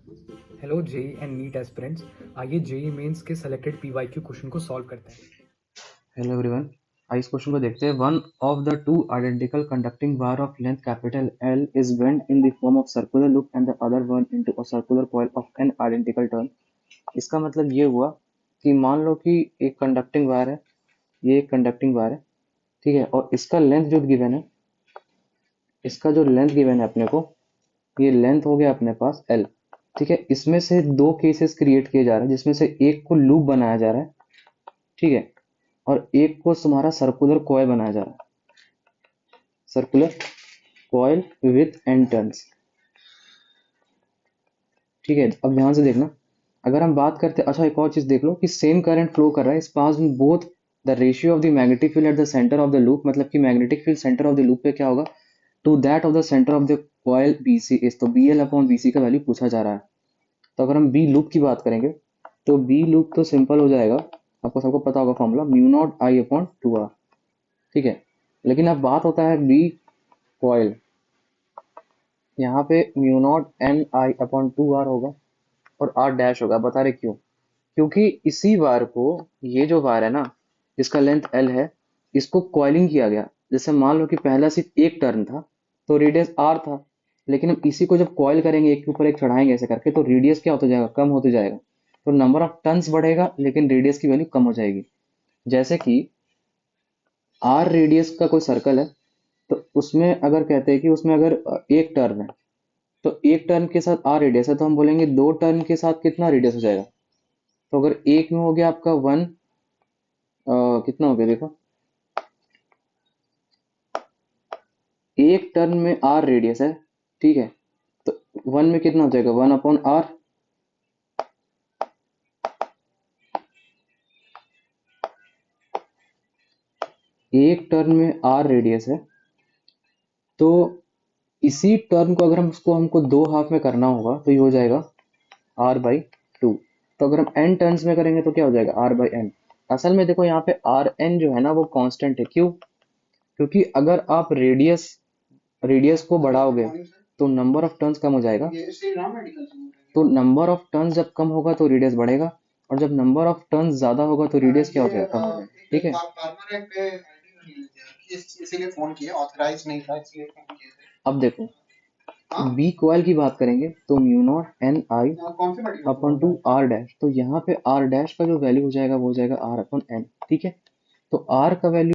Hello JEE and NEET aspirants. आइए JEE Mains के selected PYQ question को solve करते हैं। हेलो एवरीवन, आइए इस क्वेश्चन को देखते हैं। One of the two identical conducting wire of length capital L is bent in the form of circular loop and the other one into a circular coil of N identical turn. इसका मतलब ये हुआ कि मान लो कि एक conducting wire है, ये एक कंडक्टिंग वायर है, ठीक है, और इसका लेंथ जो गिवन है, इसका जो लेंथ गिवन है अपने को, ये लेंथ हो गया अपने पास L, ठीक है। इसमें से दो केसेस क्रिएट किए जा रहे हैं, जिसमें से एक को लूप बनाया जा रहा है, ठीक है, और एक को तुम्हारा सर्कुलर कॉइल बनाया जा रहा है, circular coil with an turns, ठीक है। अब ध्यान से देखना, अगर हम बात करते, अच्छा एक और चीज देख लो कि सेम करंट फ्लो कर रहा है इस पास में both the ratio of the magnetic field at the centre of the loop, मतलब कि magnetic field centre of the loop पे क्या होगा, to that of the centre of the coil B C is, तो B L upon B C का value पूछा जा रहा है। तो अगर हम बी लूप की बात करेंगे तो बी लूप तो सिंपल हो जाएगा, आपको सबको पता होगा formula mu naught I upon two R, ठीक है। लेकिन अब बात होता है बी कॉइल, यहाँ पे mu naught N I upon two R होगा और आर डैश होगा। बता रहे क्यों? क्योंकि इसी वार को, ये जो वार है ना, जिसका लेंथ एल है, इसको कॉइलिंग किया गया। जैसे मान लो कि पहला सिर्फ एक टर्न था तो रेडियस आर था, लेकिन हम इसी को जब कॉइल करेंगे, एक के ऊपर एक चढ़ाएंगे ऐसे करके, तो रेडियस क्या होता जाएगा, कम होते जाएगा। तो नंबर ऑफ टर्न्स बढ़ेगा लेकिन रेडियस की वैल्यू कम हो जाएगी। जैसे कि आर रेडियस का कोई सर्कल है, तो उसमें अगर कहते हैं कि उसमें अगर एक टर्न है, तो एक टर्न के साथ आर रेडियस है, तो हम बोलेंगे दो टर्न के साथ कितना रेडियस हो जाएगा। तो अगर एक में हो गया आपका वन, कितना हो गया देखो, एक टर्न में आर रेडियस है, ठीक है, तो वन में कितना हो जाएगा, वन अपॉन आर। एक टर्न में आर रेडियस है, तो इसी टर्न को अगर हम उसको हमको दो हाफ में करना होगा तो ये हो जाएगा आर बाई टू। तो अगर हम एन टर्न्स में करेंगे तो क्या हो जाएगा, आर बाई एन। असल में देखो यहाँ पे आर एन जो है ना वो कांस्टेंट है, क्यों? क्योंकि अगर आप रेडियस रेडियस को बढ़ाओगे तो नंबर ऑफ टर्न्स कम हो जाएगा, तो नंबर ऑफ टर्न्स जब कम होगा तो रेडियस बढ़ेगा, और जब नंबर ऑफ टर्न्स ज्यादा होगा तो रेडियस क्या हो जाएगा, कम हो जाएगा, ठीक है। अब देखो बी कॉइल की बात करेंगे तो mu naught N I upon two R dash, तो यहाँ पे आर डैश का जो वैल्यू हो जाएगा वो हो जाएगा आर अपॉन एन, ठीक है। तो आर का वैल्यू